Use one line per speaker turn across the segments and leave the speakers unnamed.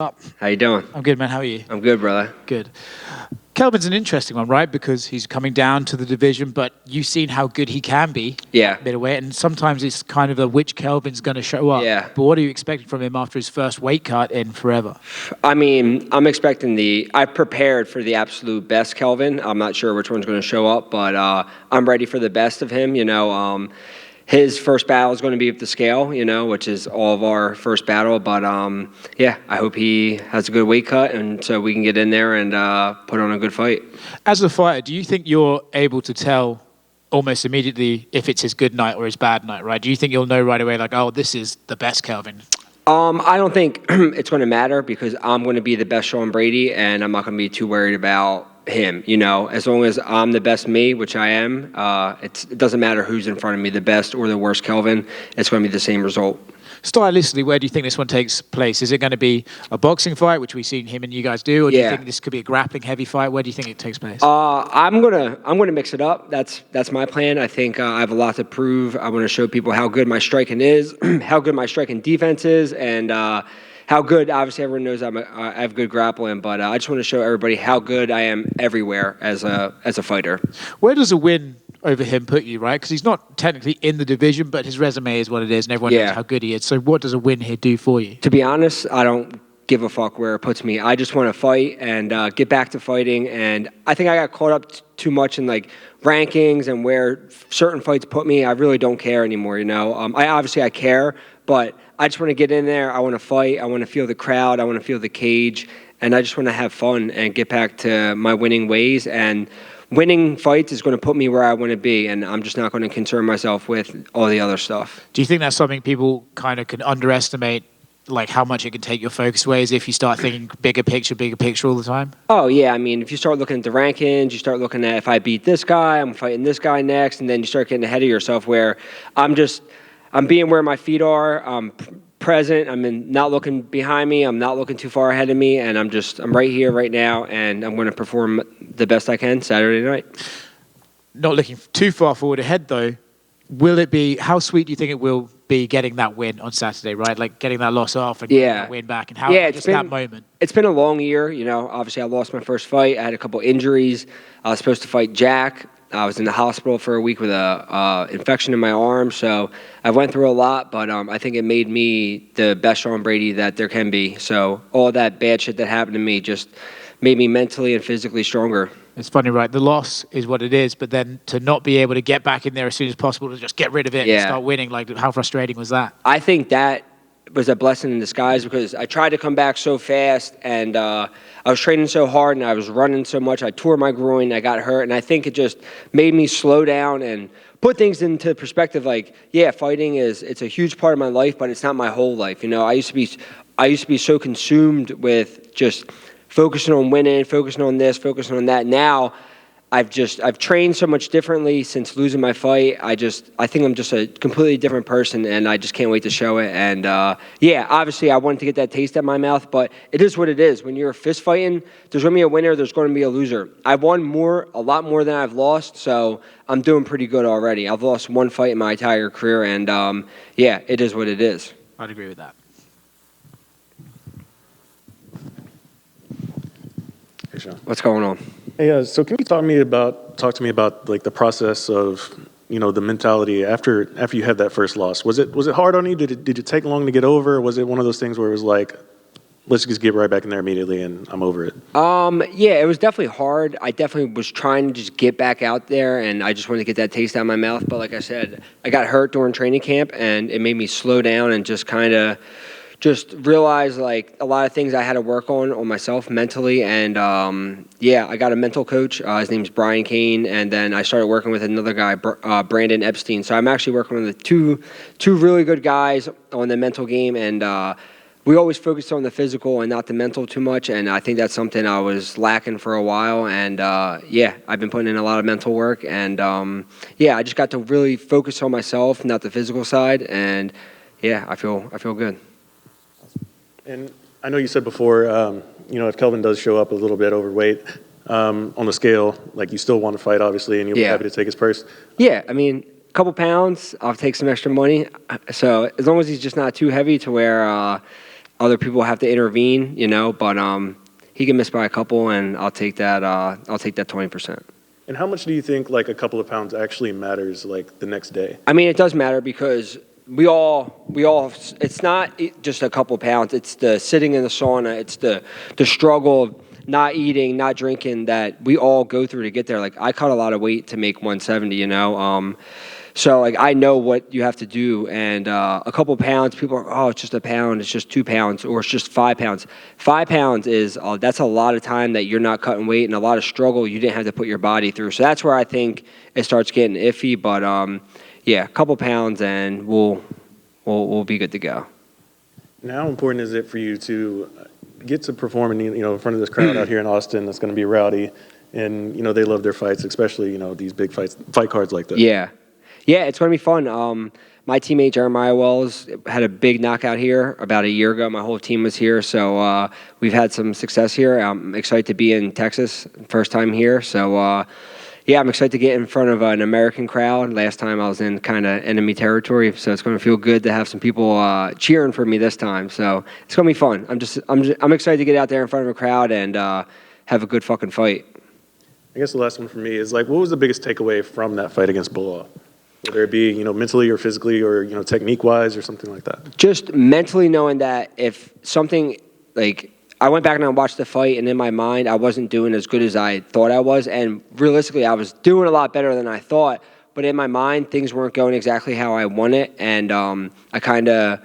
Up.
How you doing?
I'm good, man. How are you?
I'm good, brother.
Good. Kelvin's an interesting one, right? Because he's coming down to the division, but you've seen how good he can be.
Yeah.
Middleweight, and sometimes it's kind of which Kelvin's going to show up.
Yeah.
But what are you expecting from him after his first weight cut in forever?
I mean, I'm expecting I prepared for the absolute best Kelvin. I'm not sure which one's going to show up, but I'm ready for the best of him. His first battle is going to be with the scale, which is all of our first battle. But, yeah, I hope he has a good weight cut, and so we can get in there and put on a good fight.
As a fighter, do you think you're able to tell almost immediately if it's his good night or his bad night, right? Do you think you'll know right away, like, oh, this is the best Kelvin?
I don't think it's going to matter because I'm going to be the best Sean Brady, and I'm not going to be too worried about him. As long as I'm the best me, which I am, it doesn't matter who's in front of me, the best or the worst Kelvin, it's going to be the same result.
Stylistically, where do you think this one takes place? Is it going to be a boxing fight, which we've seen him and you guys do, or do you think this could be a grappling heavy fight? Where do you think it takes place?
I'm gonna mix it up. That's my plan. I think I have a lot to prove. I want to show people how good my striking is, how good my striking defense is, and how good. Obviously, everyone knows I have good grappling, but I just want to show everybody how good I am everywhere as a fighter.
Where does a win over him put you, right? Because he's not technically in the division, but his resume is what it is, and everyone knows how good he is. So what does a win here do for you?
To be honest, I don't give a fuck where it puts me. I just want to fight and get back to fighting. And I think I got caught up too much in rankings and where certain fights put me. I really don't care anymore. I care, but I just want to get in there. I want to fight. I want to feel the crowd. I want to feel the cage, and I just want to have fun and get back to my winning ways. And winning fights is going to put me where I want to be, and I'm just not going to concern myself with all the other stuff.
Do you think that's something people kind of can underestimate, like how much it can take your focus away, is if you start thinking bigger picture all the time? Oh,
yeah. I mean, if you start looking at the rankings, you start looking at if I beat this guy, I'm fighting this guy next, and then you start getting ahead of yourself where I'm being where my feet are. I'm present. I'm not looking behind me. I'm not looking too far ahead of me, and I'm right here, right now, and I'm going to perform the best I can Saturday night.
Not looking too far forward ahead, though. How sweet do you think it will be getting that win on Saturday, right? Like getting that loss off and getting that win back, and that moment. It's
been a long year, Obviously, I lost my first fight. I had a couple injuries. I was supposed to fight Jack. I was in the hospital for a week with a infection in my arm, so I went through a lot, but I think it made me the best Sean Brady that there can be. So all that bad shit that happened to me just made me mentally and physically stronger.
It's funny, right? The loss is what it is, but then to not be able to get back in there as soon as possible, to just get rid of it and start winning, how frustrating was that?
I think that was a blessing in disguise because I tried to come back so fast, and I was training so hard, and I was running so much. I tore my groin, I got hurt, and I think it just made me slow down and put things into perspective. Fighting it's a huge part of my life, but it's not my whole life. I used to be so consumed with just focusing on winning, focusing on this, focusing on that. Now I've trained so much differently since losing my fight. I think I'm just a completely different person, and I just can't wait to show it. And obviously I wanted to get that taste out of my mouth, but it is what it is. When you're fist fighting, there's going to be a winner, there's going to be a loser. I've won a lot more than I've lost, so I'm doing pretty good already. I've lost one fight in my entire career, and it is what it is.
I'd agree with that.
Hey, Sean.
What's going on?
Hey, so can you talk to me about the process of the mentality after you had that first loss? Was it hard on you? Did it take long to get over? Or was it one of those things where it was like, let's just get right back in there immediately and I'm over it?
It was definitely hard. I definitely was trying to just get back out there, and I just wanted to get that taste out of my mouth. But like I said, I got hurt during training camp, and it made me slow down and just kind of realize a lot of things I had to work on myself mentally. And I got a mental coach. His name's Brian Kane, and then I started working with another guy, Brandon Epstein. So I'm actually working with two really good guys on the mental game, and we always focused on the physical and not the mental too much. And I think that's something I was lacking for a while. And I've been putting in a lot of mental work, and I just got to really focus on myself, not the physical side. And I feel good.
And I know you said before, if Kelvin does show up a little bit overweight on the scale, you still want to fight, obviously, and you'll be happy to take his purse.
Yeah, I mean, a couple pounds, I'll take some extra money. So as long as he's just not too heavy to where other people have to intervene, but he can miss by a couple, and I'll take that 20%.
And how much do you think like a couple of pounds actually matters like the next day?
I mean, it does matter because we all it's not just a couple of pounds. It's the sitting in the sauna. It's the struggle of not eating, not drinking that we all go through to get there. Like, I cut a lot of weight to make 170, so like I know what you have to do, and a couple of pounds, people are, oh, it's just a pound, it's just 2 pounds, or it's just 5 pounds. 5 pounds is that's a lot of time that you're not cutting weight and a lot of struggle you didn't have to put your body through. So that's where I think it starts getting iffy. But yeah, a couple pounds and we'll be good to go.
Now, how important is it for you to get to perform in front of this crowd out here in Austin that's going to be rowdy, and they love their fights, especially these big fight cards like this?
Yeah, it's going to be fun. My teammate Jeremiah Wells had a big knockout here about a year ago. My whole team was here, so we've had some success here. I'm excited to be in Texas, first time here. So, yeah, I'm excited to get in front of an American crowd. Last time I was in kind of enemy territory, so it's going to feel good to have some people cheering for me this time. So it's going to be fun. I'm excited to get out there in front of a crowd and have a good fucking fight.
I guess the last one for me is like, what was the biggest takeaway from that fight against Bilal? Whether it be, mentally or physically or, technique-wise or something like that.
Just mentally knowing that if something, like, I went back and I watched the fight, and in my mind, I wasn't doing as good as I thought I was. And realistically, I was doing a lot better than I thought. But in my mind, things weren't going exactly how I wanted. And I kind of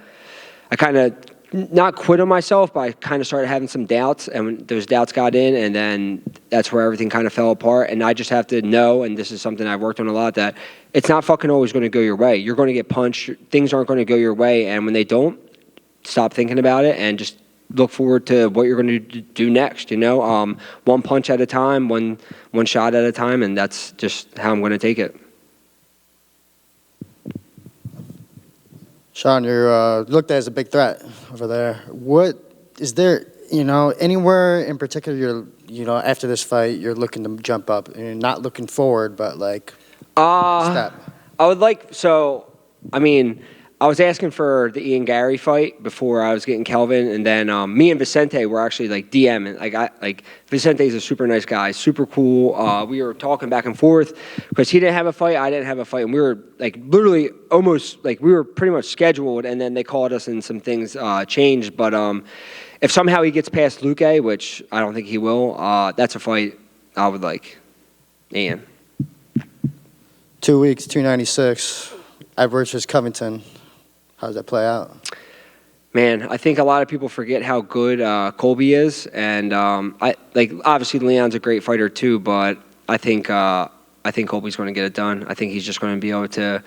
not quit on myself, but I kind of started having some doubts, and when those doubts got in, and then that's where everything kind of fell apart. And I just have to know, and this is something I've worked on a lot, that it's not fucking always going to go your way. You're going to get punched. Things aren't going to go your way, and when they don't, stop thinking about it and just look forward to what you're going to do next. One punch at a time, one shot at a time, and that's just how I'm going to take it.
Sean, you're looked at as a big threat over there. What is there, anywhere in particular after this fight you're looking to jump up, and you're not looking forward, but like step?
I would like, I was asking for the Ian Garry fight before I was getting Kelvin, and then me and Vicente were actually like DMing. Vicente's a super nice guy, super cool. We were talking back and forth because he didn't have a fight, I didn't have a fight, and we were like literally almost like we were pretty much scheduled, and then they called us and some things changed. But if somehow he gets past Luque, which I don't think he will, that's a fight I would like. Ian.
2 weeks, 296. versus Covington. How does that play out?
Man, I think a lot of people forget how good Colby is, and obviously Leon's a great fighter too. But I think Colby's going to get it done. I think he's just going to be able to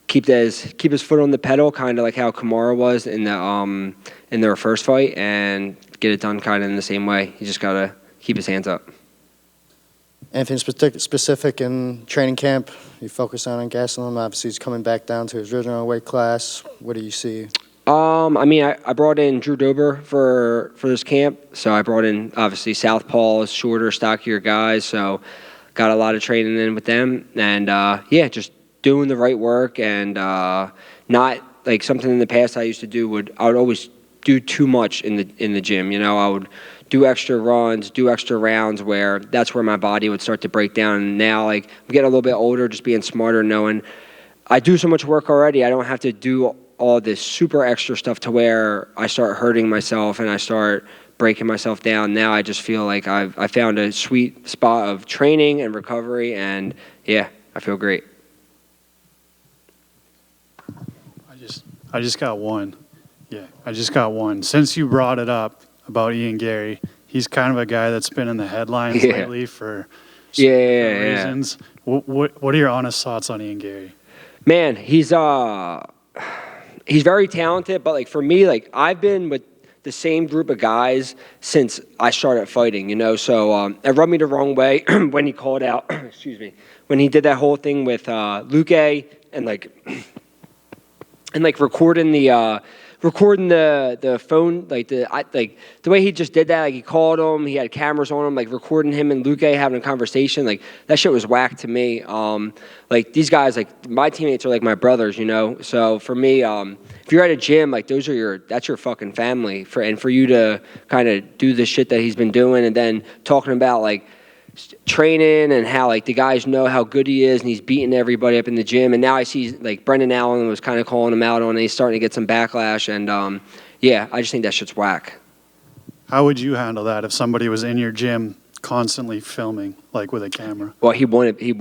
keep his foot on the pedal, kind of like how Kamara was in their first fight, and get it done kind of in the same way. He just got to keep his hands up.
Anything specific in training camp you focus on Gastelum? Obviously, he's coming back down to his original weight class. What do you see?
I brought in Drew Dober for this camp. So I brought in, obviously, southpaws, shorter, stockier guys. So got a lot of training in with them. And, just doing the right work, and not like something in the past I used to do. I would always do too much in the gym. I would do extra runs, do extra rounds, where that's where my body would start to break down. And now, I'm getting a little bit older, just being smarter, knowing I do so much work already. I don't have to do all this super extra stuff to where I start hurting myself and I start breaking myself down. Now I just feel like I found a sweet spot of training and recovery, and yeah, I feel great.
I just got one. Yeah, I just got one. Since you brought it up about Ian Garry, he's kind of a guy that's been in the headlines lately for reasons. What are your honest thoughts on Ian Garry?
Man, he's very talented, but for me, I've been with the same group of guys since I started fighting, so it rubbed me the wrong way when he called out, excuse me, when he did that whole thing with Luque and recording the recording the phone, like the way he just did that, like he called him, he had cameras on him, like recording him and Luque having a conversation, like that shit was whack to me. Like these guys, like my teammates are like my brothers, you know. So for me, if you're at a gym, like that's your fucking family. For you to kind of do the shit that he's been doing, and then talking about like training and how like the guys know how good he is and he's beating everybody up in the gym, and now I see like Brendan Allen was kind of calling him out on it, and he's starting to get some backlash, and yeah, I just think that shit's whack.
How would you handle that if somebody was in your gym constantly filming, like with a camera?
Well, he wouldn't be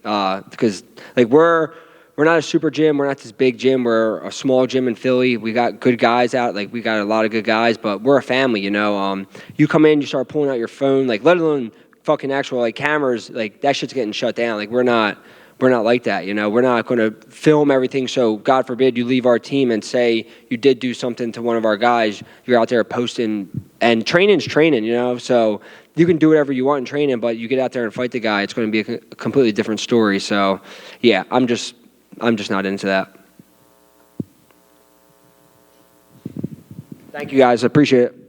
because like we're not a super gym, we're not this big gym, we're a small gym in Philly. We got good guys out, like we got a lot of good guys, but we're a family, you know. You come in, you start pulling out your phone, like let alone fucking actual like cameras, like that shit's getting shut down. Like we're not like that, you know. We're not going to film everything, so God forbid you leave our team and say you did do something to one of our guys, you're out there posting, and training's training, you know. So you can do whatever you want in training, but you get out there and fight the guy, it's going to be a completely different story. So yeah, I'm just not into that. Thank you guys, I appreciate it.